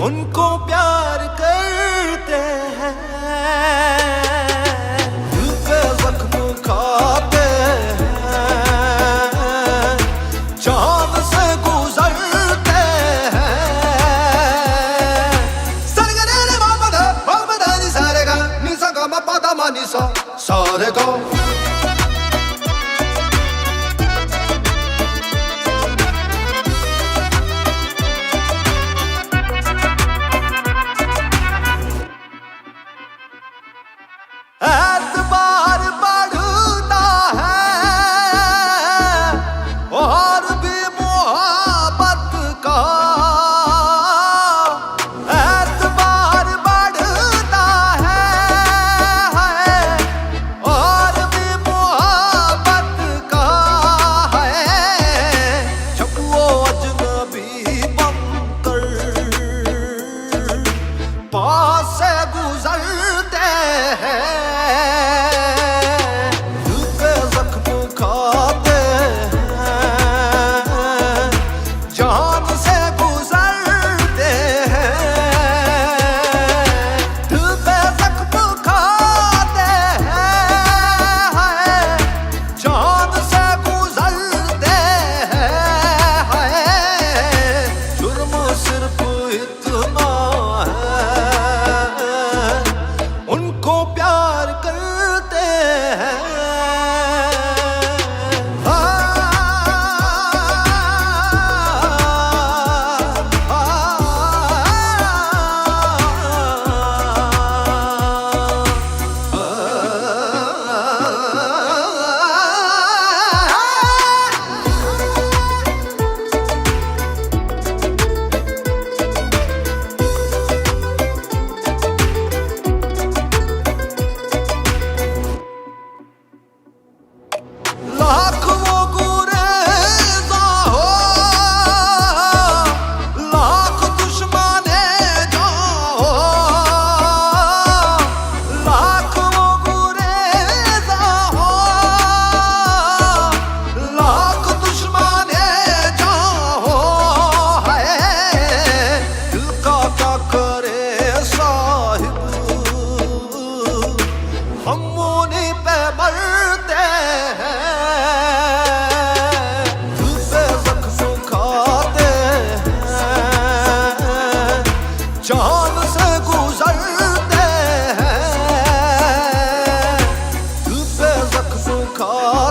उनको प्यार करते हैं, दिल पे जख्म खाते हैं, चांद से गुजरते हैं। सरगरे रे बाबा नी सारे गा नी सा गा मा पा दा मा नी सा सारे गा। एतबार बढ़ता है और भी मोहब्बत का, एतबार बढ़ता है और भी मोहब्बत का है। जब वो अजनबी बनकर पास से गुजरते हैं, चांद से गुजरते हैं, दिल पे जख्म खा